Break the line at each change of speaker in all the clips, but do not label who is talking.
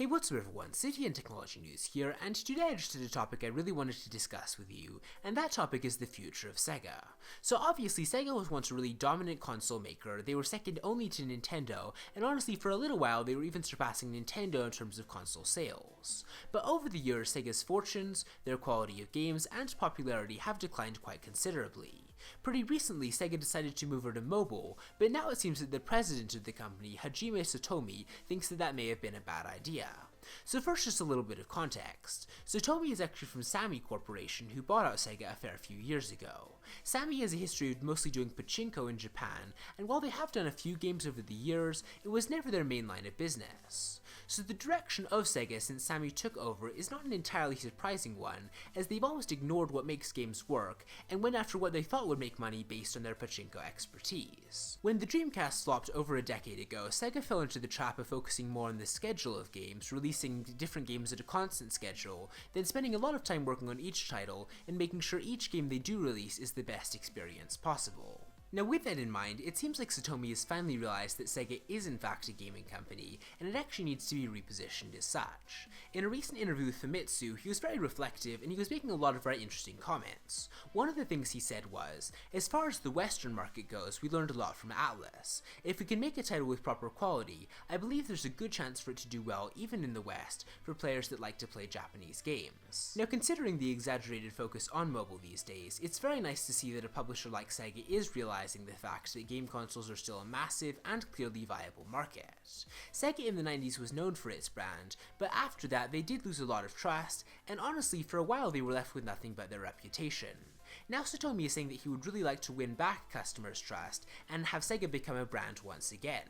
Hey, what's up everyone, CTNtechnologynews here, and today I just had a topic I really wanted to discuss with you, and that topic is the future of Sega. So obviously, Sega was once a really dominant console maker. They were second only to Nintendo, and honestly for a little while they were even surpassing Nintendo in terms of console sales. But over the years, Sega's fortunes, their quality of games, and popularity have declined quite considerably. Pretty recently, Sega decided to move over to mobile, but now it seems that the president of the company, Hajime Satomi, thinks that may have been a bad idea. So first, just a little bit of context. Satomi is actually from Sammy Corporation, who bought out Sega a fair few years ago. Sammy has a history of mostly doing pachinko in Japan, and while they have done a few games over the years, it was never their main line of business. So the direction of Sega since Sammy took over is not an entirely surprising one, as they've almost ignored what makes games work, and went after what they thought would make money based on their pachinko expertise. When the Dreamcast flopped over a decade ago, Sega fell into the trap of focusing more on the schedule of games, releasing different games at a constant schedule, then spending a lot of time working on each title, and making sure each game they do release is the best experience possible. Now with that in mind, it seems like Satomi has finally realized that Sega is in fact a gaming company, and it actually needs to be repositioned as such. In a recent interview with Famitsu, he was very reflective and he was making a lot of very interesting comments. One of the things he said was, as far as the Western market goes, we learned a lot from Atlas. If we can make a title with proper quality, I believe there's a good chance for it to do well even in the West for players that like to play Japanese games. Now considering the exaggerated focus on mobile these days, it's very nice to see that a publisher like Sega is realizing the fact that game consoles are still a massive and clearly viable market. Sega in the 90s was known for its brand, but after that they did lose a lot of trust, and honestly for a while they were left with nothing but their reputation. Now Satomi is saying that he would really like to win back customers' trust and have Sega become a brand once again.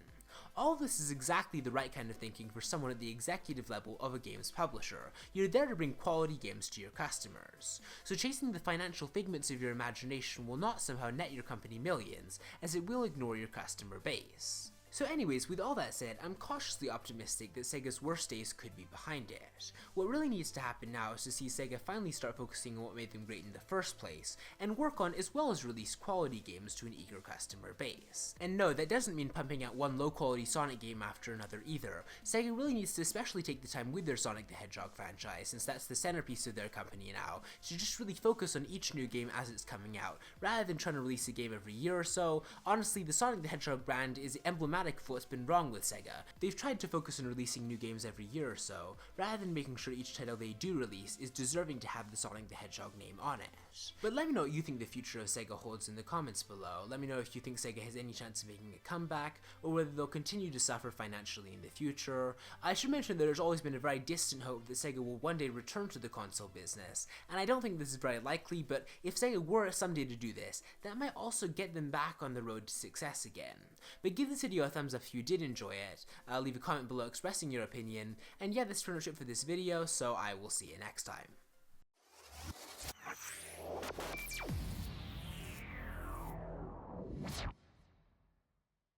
All of this is exactly the right kind of thinking for someone at the executive level of a games publisher. You're there to bring quality games to your customers. So chasing the financial figments of your imagination will not somehow net your company millions, as it will ignore your customer base. So anyways, with all that said, I'm cautiously optimistic that Sega's worst days could be behind it. What really needs to happen now is to see Sega finally start focusing on what made them great in the first place, and work on as well as release quality games to an eager customer base. And no, that doesn't mean pumping out one low quality Sonic game after another either. Sega really needs to especially take the time with their Sonic the Hedgehog franchise, since that's the centerpiece of their company now, to just really focus on each new game as it's coming out, rather than trying to release a game every year or so. Honestly, the Sonic the Hedgehog brand is emblematic for what's been wrong with Sega. They've tried to focus on releasing new games every year or so, rather than making sure each title they do release is deserving to have the Sonic the Hedgehog name on it. But let me know what you think the future of Sega holds in the comments below. Let me know if you think Sega has any chance of making a comeback, or whether they'll continue to suffer financially in the future. I should mention that there's always been a very distant hope that Sega will one day return to the console business, and I don't think this is very likely, but if Sega were someday to do this, that might also get them back on the road to success again. But give this video a thumbs up if you did enjoy it, leave a comment below expressing your opinion, and yeah, that's pretty much it for this video, so I will see you next time.